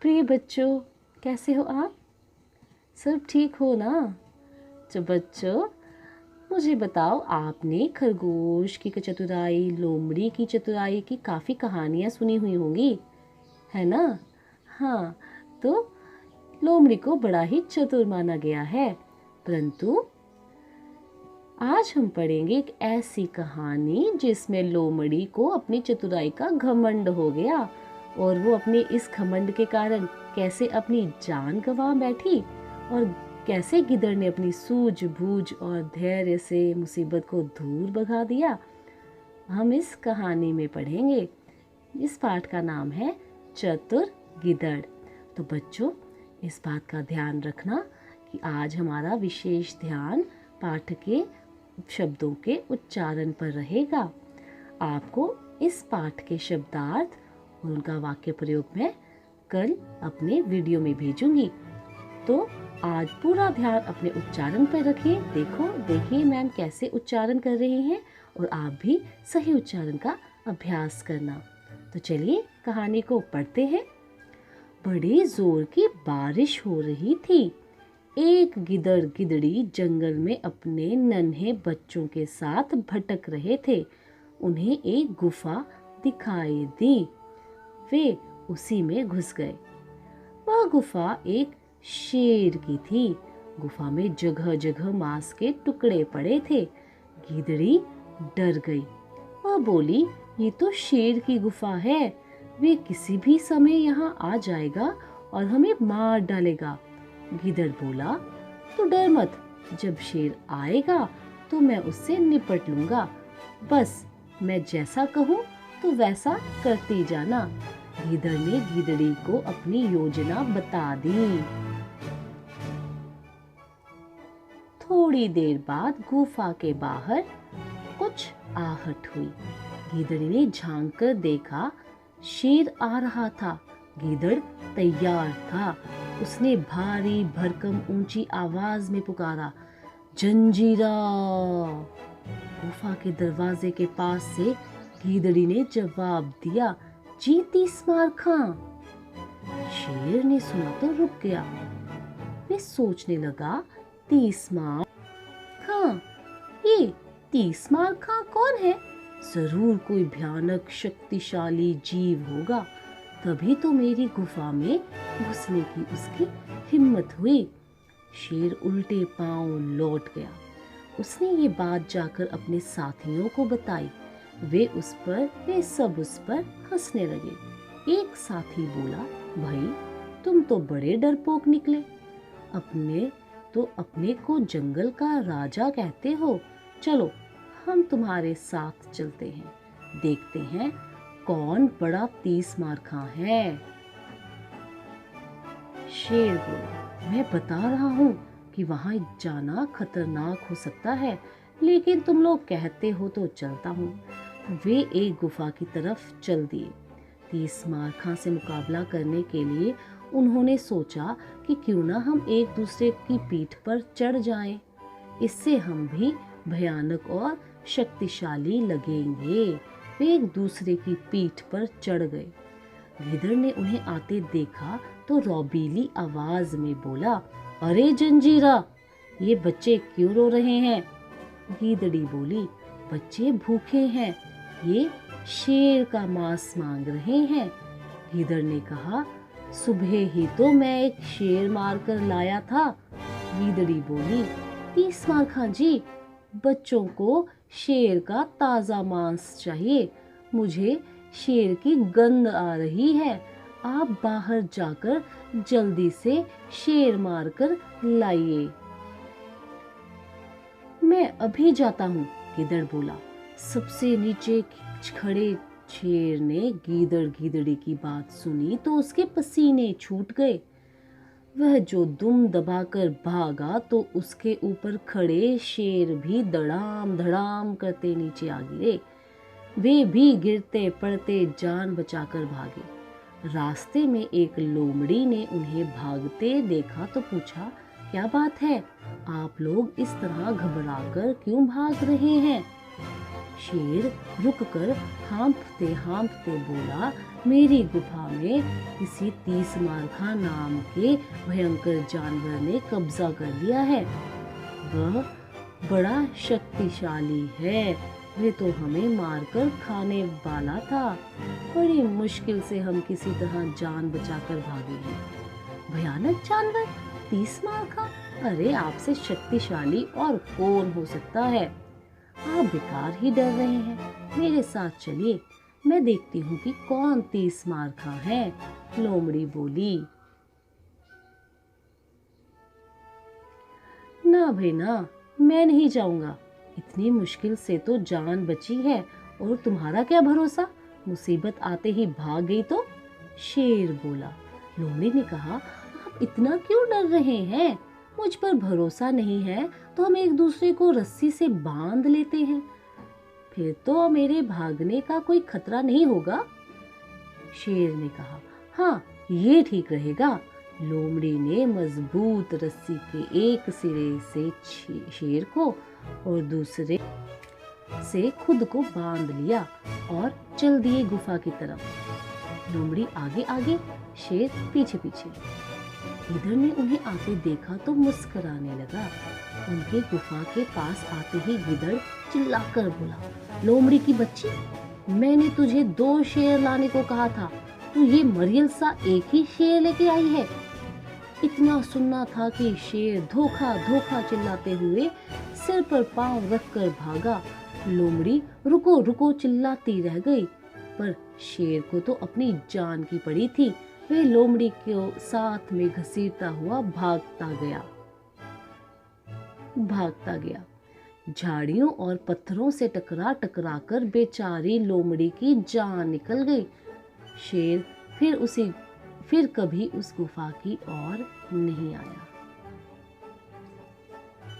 प्रिय बच्चों, कैसे हो आप? सब ठीक हो ना? तो बच्चों, मुझे बताओ, आपने खरगोश की चतुराई, लोमड़ी की चतुराई की काफ़ी कहानियाँ सुनी हुई होंगी, है ना? हाँ, तो लोमड़ी को बड़ा ही चतुर माना गया है। परंतु आज हम पढ़ेंगे एक ऐसी कहानी जिसमें लोमड़ी को अपनी चतुराई का घमंड हो गया और वो अपने इस घमंड के कारण कैसे अपनी जान गंवा बैठी और कैसे गिद्दड़ ने अपनी सूझबूझ और धैर्य से मुसीबत को दूर भगा दिया। हम इस कहानी में पढ़ेंगे। इस पाठ का नाम है चतुर गिद्दड़। तो बच्चों, इस बात का ध्यान रखना कि आज हमारा विशेष ध्यान पाठ के शब्दों के उच्चारण पर रहेगा। आपको इस पाठ के शब्दार्थ और उनका वाक्य प्रयोग मैं कल अपने वीडियो में भेजूंगी। तो आज पूरा ध्यान अपने उच्चारण पर रखिए। देखिए मैम कैसे उच्चारण कर रही हैं और आप भी सही उच्चारण का अभ्यास करना। तो चलिए कहानी को पढ़ते हैं। बड़ी जोर की बारिश हो रही थी। एक गिद्दड़ गिद्दड़ी जंगल में अपने नन्हे बच्चों के साथ भटक रहे थे। उन्हें एक गुफा दिखाई दी। वे उसी में घुस गए। वह गुफा एक शेर की थी। गुफा में जगह जगह मांस के टुकड़े पड़े थे। गिद्दड़ी डर गई। वह बोली, ये तो शेर की गुफा है। वे किसी भी समय यहाँ आ जाएगा और हमें मार डालेगा। गिद्दड़ बोला, तू डर मत, जब शेर आएगा तो मैं उससे निपट लूंगा। बस मैं जैसा कहूँ तो वैसा करती जाना। गिद्दड़ ने गिद्दड़ी को अपनी योजना बता दी। थोड़ी देर बाद गुफा के बाहर कुछ आहट हुई। गिद्दड़ी ने झांक कर देखा, शेर आ रहा था। गिद्दड़ तैयार था। उसने भारी भरकम ऊंची आवाज में पुकारा, जंजीरा। गुफा के दरवाजे के पास से गिद्दड़ी ने जवाब दिया, जी 30 मार खां। शेर ने सुना तो रुक गया। वे सोचने लगा, 30 मार खां, ये 30 मार खां कौन है? जरूर कोई भयानक शक्तिशाली जीव होगा, तभी तो मेरी गुफा में घुसने की उसकी हिम्मत हुई। शेर उल्टे पांव लौट गया। उसने ये बात जाकर अपने साथियों को बताई। वे सब उस पर हंसने लगे। एक साथी बोला, भाई तुम तो बड़े डरपोक निकले। अपने को जंगल का राजा कहते हो। चलो हम तुम्हारे साथ चलते हैं, देखते हैं कौन बड़ा 30 मार खां है। शेर बोला, मैं बता रहा हूँ कि वहां जाना खतरनाक हो सकता है, लेकिन तुम लोग कहते हो तो चलता हूँ। वे एक गुफा की तरफ चल दिए। 30 मार खां से मुकाबला करने के लिए उन्होंने सोचा कि क्यों ना हम एक दूसरे की पीठ पर चढ़ जाएं। इससे हम भी भयानक और शक्तिशाली लगेंगे। वे एक दूसरे की पीठ पर चढ़ गए। गिद्दड़ ने उन्हें आते देखा तो रौबीली आवाज में बोला, अरे जंजीरा, ये बच्चे क्यों रो रहे हैं? गिद्दड़ी बोली, बच्चे भूखे हैं, ये शेर का मांस मांग रहे हैं। गिद्दड़ ने कहा, सुबह ही तो मैं एक शेर मारकर लाया था। गिद्दड़ी बोली, 30 मार खां जी, बच्चों को शेर का ताजा मांस चाहिए। मुझे शेर की गंध आ रही है। आप बाहर जाकर जल्दी से शेर मारकर लाइए। मैं अभी जाता हूँ, गिद्दड़ बोला। सबसे नीचे खड़े शेर ने गिद्दड़ गिद्दड़ी की बात सुनी तो उसके पसीने छूट गए। वह जो दुम दबाकर भागा तो उसके ऊपर खड़े शेर भी धड़ाम धड़ाम करते नीचे आ गिरे। वे भी गिरते पड़ते जान बचाकर भागे। रास्ते में एक लोमड़ी ने उन्हें भागते देखा तो पूछा, क्या बात है, आप लोग इस तरह घबराकर क्यों भाग रहे हैं? शेर रुककर हाँफते हाँफते बोला, मेरी गुफा में किसी तीसमारखा नाम के भयंकर जानवर ने कब्जा कर लिया है। वह बड़ा शक्तिशाली है। वह तो हमें मारकर खाने वाला था। बड़ी मुश्किल से हम किसी तरह जान बचाकर भागे हैं। भयानक जानवर, तीसमारखा? अरे आपसे शक्तिशाली और कौन हो सकता है? आप बेकार ही डर रहे हैं। मेरे साथ चलिए, मैं देखती हूँ कि कौन तीसमारखा है। लोमड़ी बोली। ना भाई ना, मैं नहीं जाऊंगा। इतनी मुश्किल से तो जान बची है, और तुम्हारा क्या भरोसा, मुसीबत आते ही भाग गई तो? शेर बोला। लोमड़ी ने कहा, आप इतना क्यों डर रहे हैं? मुझ पर भरोसा नहीं है तो हम एक दूसरे को रस्सी से बांध लेते हैं, फिर तो मेरे भागने का कोई खतरा नहीं होगा। शेर ने कहा, हाँ ये ठीक रहेगा। लोमड़ी ने मजबूत रस्सी के एक सिरे से शेर को और दूसरे से खुद को बांध लिया और चल दिए गुफा की तरफ। लोमड़ी आगे आगे, शेर पीछे पीछे। गिदड़ ने उन्हें आते देखा तो मुस्कुराने लगा। उनके गुफा के पास आते ही गिदड़ चिल्लाकर बोला, लोमड़ी की बच्ची, मैंने तुझे 2 शेर लाने को कहा था, तू ये मरियल सा एक ही शेर लेके आई है। इतना सुनना था कि शेर धोखा धोखा चिल्लाते हुए सिर पर पांव रखकर भागा। लोमड़ी रुको रुको चिल्लाती रह गई, पर शेर को तो अपनी जान की पड़ी थी। वह लोमड़ी को साथ में घसीटता हुआ भागता गया। झाड़ियों और पत्थरों से टकरा टकरा कर बेचारी लोमड़ी की जान निकल गई। शेर फिर कभी उस गुफा की ओर नहीं आया।